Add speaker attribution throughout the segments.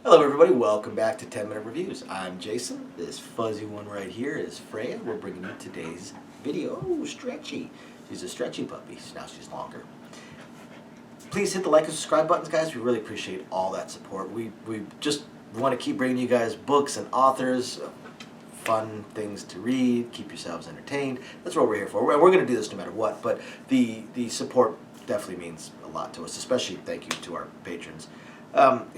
Speaker 1: Hello everybody, welcome back to 10 Minute Reviews. I'm Jason. This fuzzy one right here is Freya. We're bringing you today's video. Oh, stretchy. She's a stretchy puppy. Now she's longer. Please hit the like and subscribe buttons, guys. We really appreciate all that support. We just want to keep bringing you guys books and authors, fun things to read, keep yourselves entertained. That's what we're here for. We're going to do this no matter what, but the support definitely means a lot to us, especially thank you to our patrons.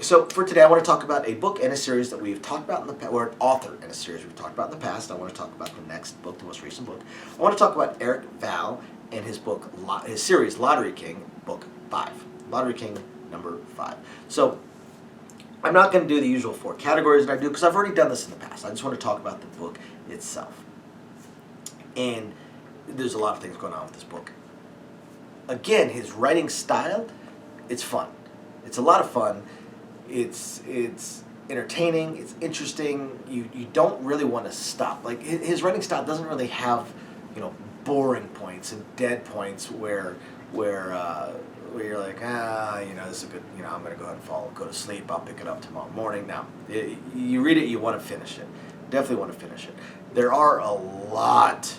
Speaker 1: So for today, I want to talk about a book and a series that we've talked about in the past, or an author and a series we've talked about in the past. I want to talk about the next book, the most recent book. I want to talk about Eric Vall and his book, his series Lottery King, book 5. Lottery King, number 5. So I'm not going to do the usual 4 categories that I do because I've already done this in the past. I just want to talk about the book itself. And there's a lot of things going on with this book. Again, his writing style, it's fun. It's a lot of fun. It's entertaining. It's interesting. You don't really want to stop. Like his writing style doesn't really have, boring points and dead points where you're like, this is a good, I'm gonna go ahead and go to sleep. I'll pick it up tomorrow morning. Now, you read it, you want to finish it. Definitely want to finish it. There are a lot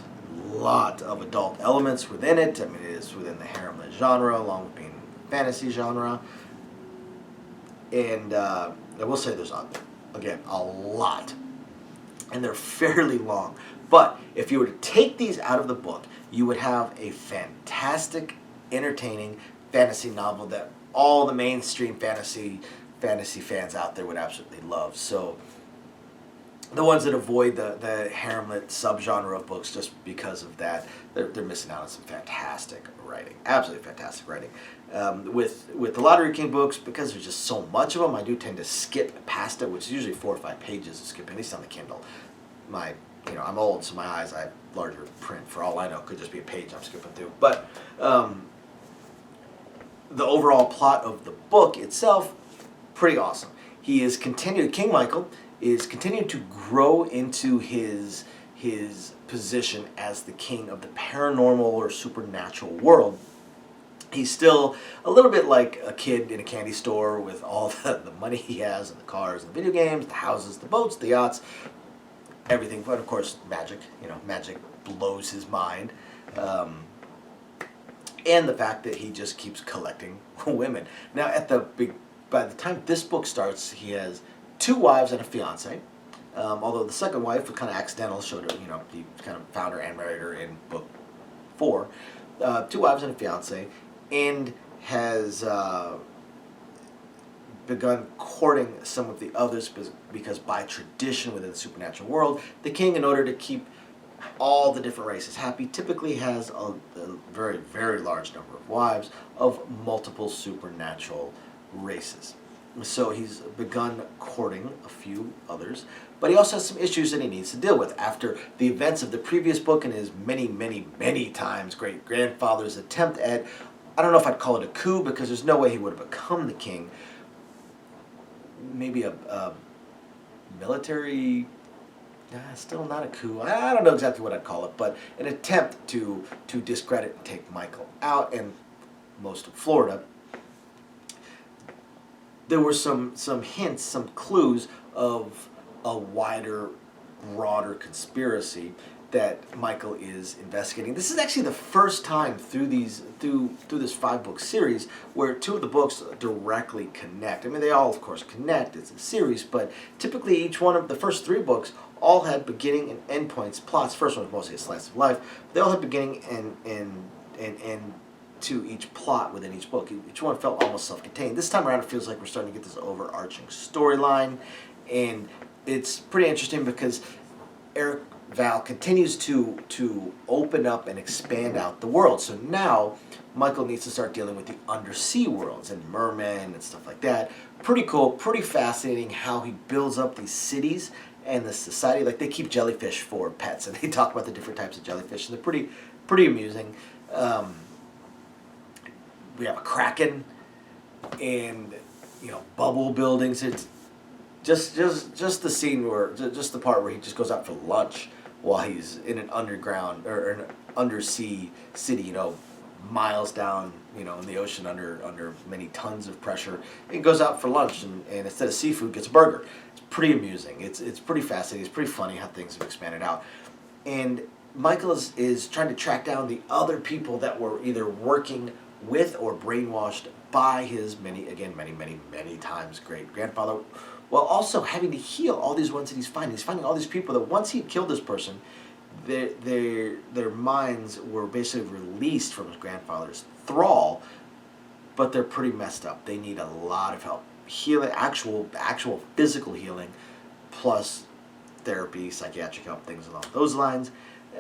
Speaker 1: of adult elements within it. I mean, it is within the harem-lit genre, along with being fantasy genre. And I will say there's, again, a lot. And they're fairly long. But if you were to take these out of the book, you would have a fantastic, entertaining fantasy novel that all the mainstream fantasy fans out there would absolutely love. So the ones that avoid the harem-lit subgenre of books just because of that, they're missing out on some fantastic writing. Absolutely fantastic writing. With the Lottery King books, because there's just so much of them, I do tend to skip past it, which is usually 4 or 5 pages to skip, at least on the Kindle. I'm old, so my eyes, I have larger print. For all I know, it could just be a page I'm skipping through. But the overall plot of the book itself, pretty awesome. King Michael is continuing to grow into his position as the king of the paranormal or supernatural world. He's still a little bit like a kid in a candy store with all the money he has and the cars and the video games, the houses, the boats, the yachts, everything. But of course, magic. Magic blows his mind. And the fact that he just keeps collecting women. Now, by the time this book starts, he has 2 wives and a fiance. Although the second wife was kind of accidental, showed her, he kind of found her and married her in book 4. 2 wives and a fiance, and has begun courting some of the others because by tradition within the supernatural world, the king, in order to keep all the different races happy, typically has a very, very large number of wives of multiple supernatural races. So he's begun courting a few others, but he also has some issues that he needs to deal with after the events of the previous book and his many, many, many times great-grandfather's attempt at, I don't know if I'd call it a coup, because there's no way he would have become the king. Maybe a military, still not a coup. I don't know exactly what I'd call it, but an attempt to discredit and take Michael out and most of Florida. There were some hints, some clues of a wider, broader conspiracy that Michael is investigating. This is actually the first time through this 5-book series where 2 of the books directly connect. I mean, they all, of course, connect. It's a series, but typically each one of the first 3 books all had beginning and end points, plots. First one was mostly a slice of life. But they all had beginning and end to each plot within each book. Each one felt almost self-contained. This time around, it feels like we're starting to get this overarching storyline, and it's pretty interesting because Eric Vall continues to open up and expand out the world. So now Michael needs to start dealing with the undersea worlds and mermen and stuff like that. Pretty cool, pretty fascinating how he builds up these cities and the society. Like, they keep jellyfish for pets, and they talk about the different types of jellyfish, and they're pretty amusing. We have a kraken and bubble buildings. It's just the scene where just the part where he just goes out for lunch while he's in an underground or an undersea city, miles down, in the ocean under many tons of pressure, and goes out for lunch, and instead of seafood gets a burger. It's pretty amusing. It's pretty fascinating. It's pretty funny how things have expanded out. And Michael is trying to track down the other people that were either working with or brainwashed by his many times great grandfather, while also having to heal all these ones that he's finding. He's finding all these people that once he killed this person, their minds were basically released from his grandfather's thrall, but they're pretty messed up. They need a lot of help. Healing, actual physical healing, plus therapy, psychiatric help, things along those lines.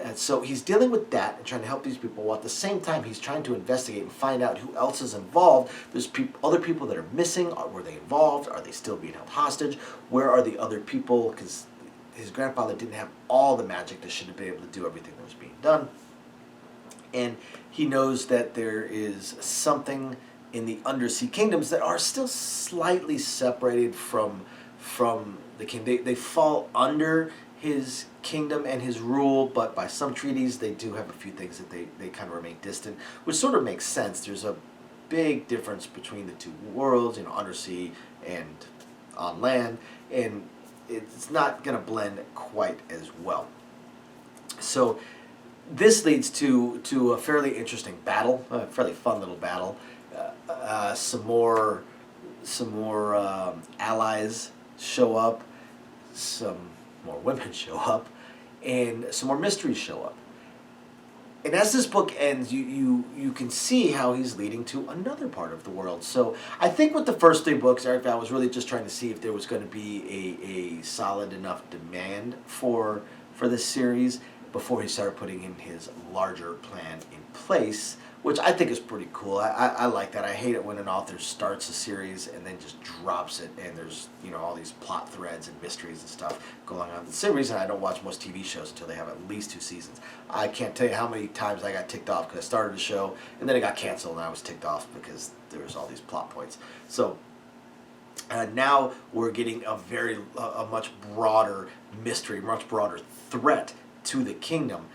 Speaker 1: And so he's dealing with that and trying to help these people, while at the same time he's trying to investigate and find out who else is involved. There's other people that are missing. Were they involved? Are they still being held hostage? Where are the other people? Because his grandfather didn't have all the magic that should have been able to do everything that was being done. And he knows that there is something in the undersea kingdoms that are still slightly separated from the king. They fall under his kingdom and his rule, but by some treaties they do have a few things that they kind of remain distant, which sort of makes sense. There's a big difference between the two worlds, undersea and on land, and it's not going to blend quite as well. So this leads to a fairly interesting battle, a fairly fun little battle. Some more allies show up, some more women show up, and some more mysteries show up. And as this book ends, you can see how he's leading to another part of the world. So I think with the first 3 books, Eric Vall was really just trying to see if there was going to be a solid enough demand for this series before he started putting in his larger plan in place, which I think is pretty cool. I like that. I hate it when an author starts a series and then just drops it, and there's all these plot threads and mysteries and stuff going on. The same reason I don't watch most TV shows until they have at least 2 seasons. I can't tell you how many times I got ticked off because I started a show and then it got canceled and I was ticked off because there was all these plot points. So now we're getting a much broader mystery, much broader threat to the kingdom.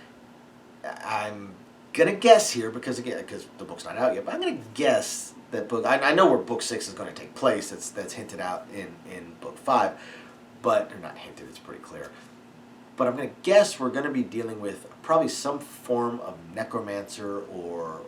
Speaker 1: I'm gonna guess here because the book's not out yet, but I'm gonna guess that book. I know where book 6 is going to take place. That's hinted out in book 5, but or not hinted. It's pretty clear. But I'm gonna guess we're gonna be dealing with probably some form of necromancer or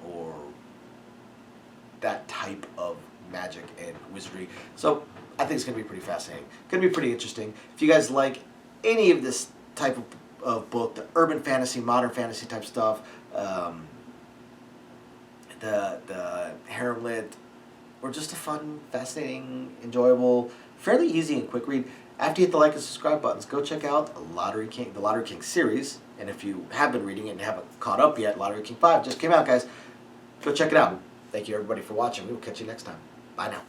Speaker 1: that type of magic and wizardry. So I think it's gonna be pretty fascinating. Gonna be pretty interesting. If you guys like any of this type of book, the urban fantasy, modern fantasy type stuff, the harem lit, or just a fun, fascinating, enjoyable, fairly easy and quick read. After you hit the like and subscribe buttons, go check out the Lottery King series. And if you have been reading it and haven't caught up yet, Lottery King 5 just came out, guys. Go check it out. Thank you everybody for watching. We will catch you next time. Bye now.